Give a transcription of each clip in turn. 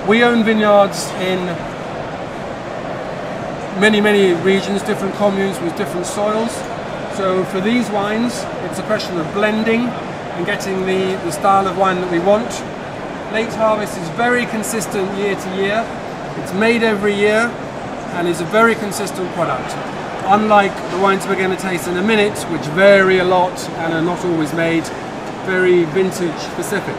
We own vineyards in many regions, different communes with different soils. So for these wines, it's a question of blending and getting the style of wine that we want. Late harvest is very consistent year to year. It's made every year and is a very consistent product. Unlike the wines we're going to taste in a minute, which vary a lot and are not always made, very vintage specific.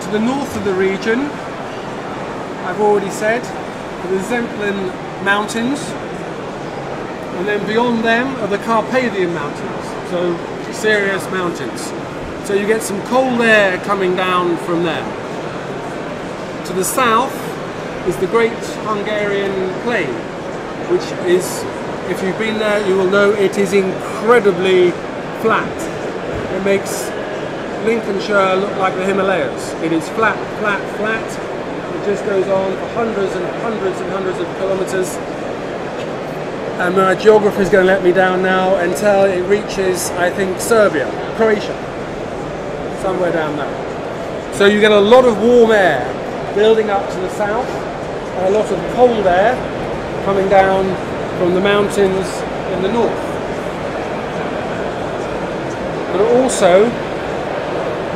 To the north of the region, I've already said, the Zemplin Mountains, and then beyond them are the Carpathian Mountains, so serious mountains. So you get some cold air coming down from there. To the south is the Great Hungarian Plain, which is, if you've been there, you will know it is incredibly flat. It makes Lincolnshire look like the Himalayas. It is flat, flat, flat. It just goes on for hundreds and hundreds and hundreds of kilometers. And my geographer is going to let me down now until it reaches, I think, Serbia, Croatia, somewhere down there. So you get a lot of warm air building up to the south, and a lot of cold air coming down from the mountains in the north. There are also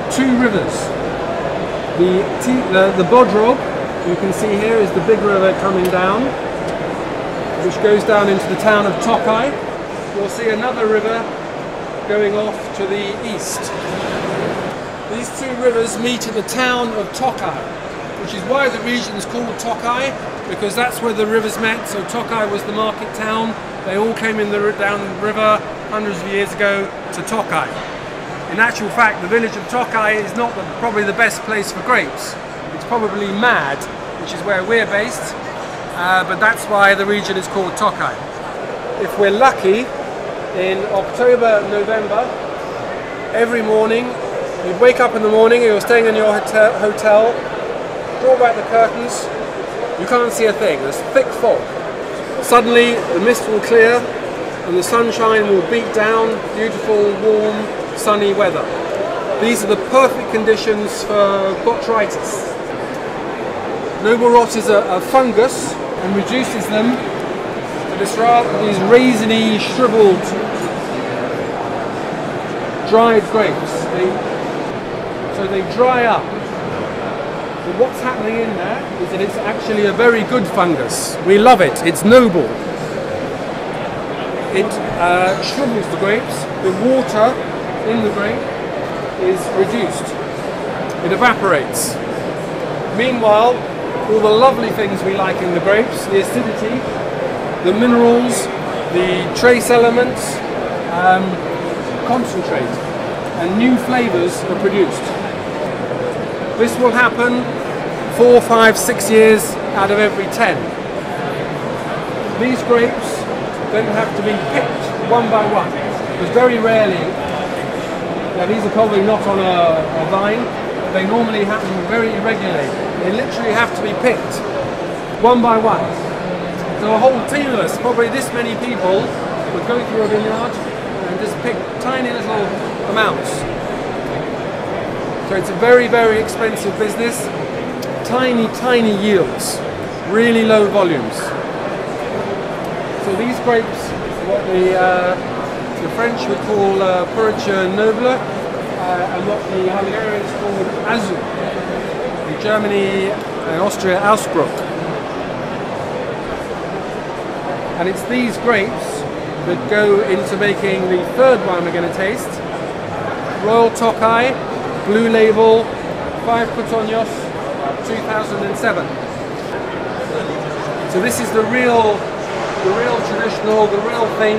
two rivers. The Bodrog, you can see here, is the big river coming down, which goes down into the town of Tokaj. You'll see another river going off to the east. These two rivers meet at the town of Tokaj, which is why the region is called Tokaj, because that's where the rivers met. So Tokaj was the market town. They all came in down the river hundreds of years ago to Tokaj. In actual fact, the village of Tokaj is not probably the best place for grapes. It's probably Mad, which is where we're based. But that's why the region is called Tokaj. If we're lucky, in October, November, every morning, you'd wake up in the morning, you're staying in your hotel, draw back the curtains, you can't see a thing, there's thick fog. Suddenly the mist will clear and the sunshine will beat down, beautiful, warm, sunny weather. These are the perfect conditions for botrytis. Noble rot is a fungus and reduces them to these raisiny, shriveled, dried grapes. So they dry up. But what's happening in there is that it's actually a very good fungus. We love it. It's noble. It shrivels the grapes. The water in the grape is reduced. It evaporates. Meanwhile, all the lovely things we like in the grapes, the acidity, the minerals, the trace elements, concentrate, and new flavors are produced. This will happen 4, 5, 6 years out of every 10. These grapes then have to be picked one by one, because very rarely, now these are probably not on a vine, they normally happen very irregularly. They literally have to be picked one by one. So a whole team of us, probably this many people, would go through a vineyard and just pick tiny little amounts. So it's a very, very expensive business. Tiny, tiny yields, really low volumes. So these grapes are what the French would call Purriture Noble, and what the Hungarians call Azul. In Germany and Austria, Ausbruch. And it's these grapes that go into making the third wine we're going to taste. Royal Tokaj, Blue Label, 5 Cotoños, 2007. So this is the real traditional, the real thing,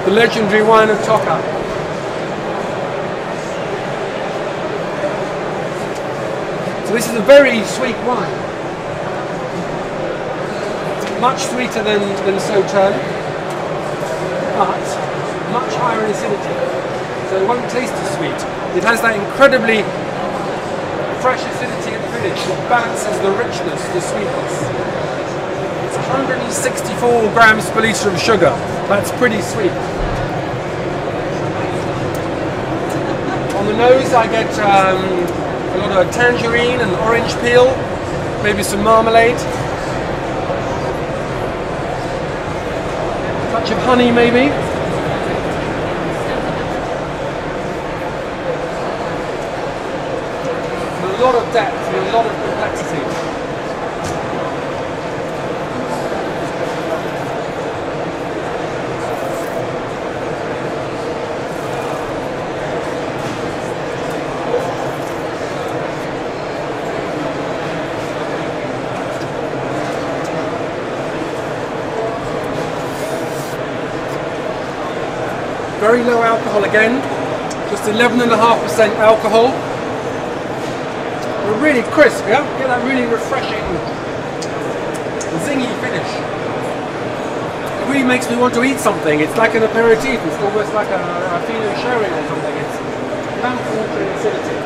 the legendary wine of Tokaj. So this is a very sweet wine, much sweeter than Sauternes, but much higher in acidity, so it won't taste as sweet. It has that incredibly fresh acidity at the finish that balances the richness, the sweetness. It's 164 grams per litre of sugar. That's pretty sweet. On the nose I get a lot of tangerine and orange peel, maybe some marmalade, a touch of honey maybe. A lot of depth and a lot of complexity. Very low alcohol again, just 11.5% alcohol. But really crisp, yeah? Get that really refreshing, zingy finish. It really makes me want to eat something. It's like an aperitif, it's almost like a fino sherry or something. It's mouth-watering acidity.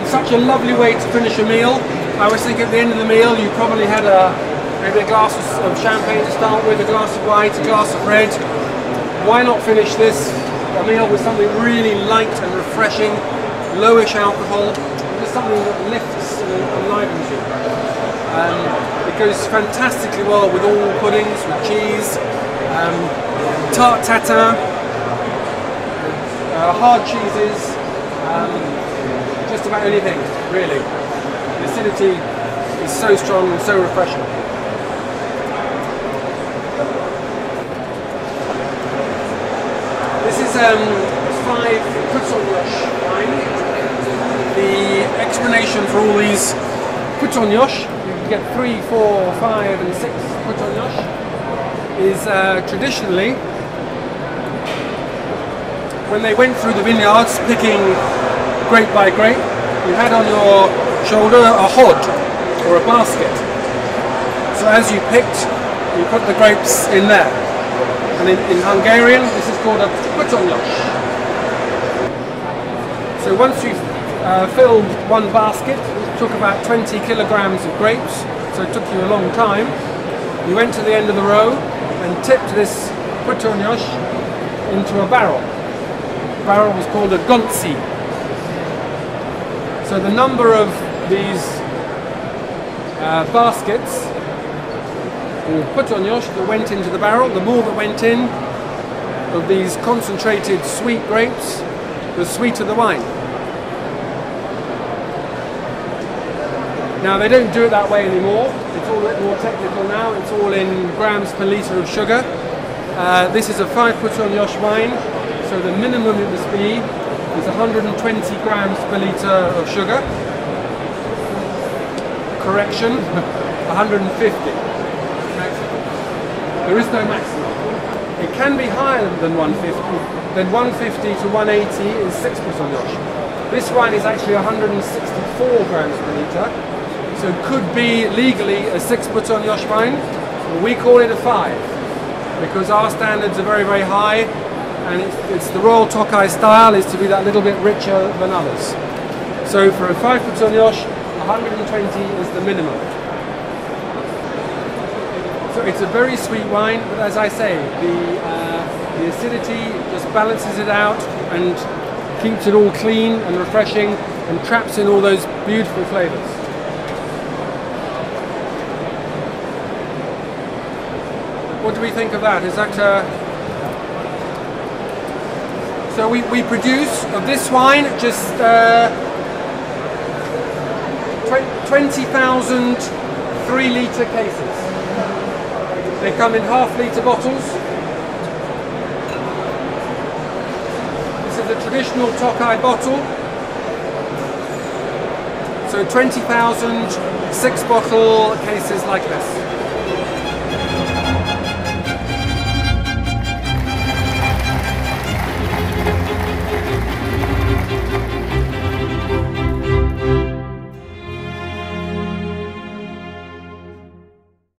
It's such a lovely way to finish a meal. I was thinking at the end of the meal you probably had maybe a glass of champagne to start with, a glass of white, a glass of red. Why not finish this meal with something really light and refreshing, lowish alcohol, just something that lifts and enlivens you. It goes fantastically well with all puddings, with cheese, tart tatin, hard cheeses, just about anything, really. The acidity is so strong and so refreshing. This is 5 Coutognoche wine. The explanation for all these Coutognoche, you get 3, 4, 5 and 6 Coutognoche, is traditionally when they went through the vineyards picking grape by grape, you had on your shoulder a hod or a basket. So as you picked, you put the grapes in there. And in Hungarian, this is called a Coutognoche. So once you've filled one basket, it took about 20 kilograms of grapes, so it took you a long time. You went to the end of the row and tipped this Coutognoche into a barrel. The barrel was called a gonzi. So the number of these baskets or Coutognoche that went into the barrel, the more that went in of these concentrated sweet grapes, the sweeter the wine. Now they don't do it that way anymore, it's all a bit more technical now, it's all in grams per litre of sugar. This is a 5 Coutognoche wine, so the minimum it must be is 120 grams per litre of sugar. Correction, 150. There is no maximum. It can be higher than 150. Then 150 to 180 is 6 Coutognoche. This wine is actually 164 grams per litre, so it could be legally a 6 Coutognoche wine. We call it a 5 because our standards are very, very high, and it's the Royal Tokai style is to be that little bit richer than others. So for a 5 Coutognoche, 120 is the minimum. So it's a very sweet wine, but as I say, the acidity just balances it out and keeps it all clean and refreshing and traps in all those beautiful flavours. What do we think of that? Is that so we produce of this wine just 20,000 3-litre cases. They come in half-litre bottles. This is a traditional Tokai bottle. So 20,000 6-bottle cases like this.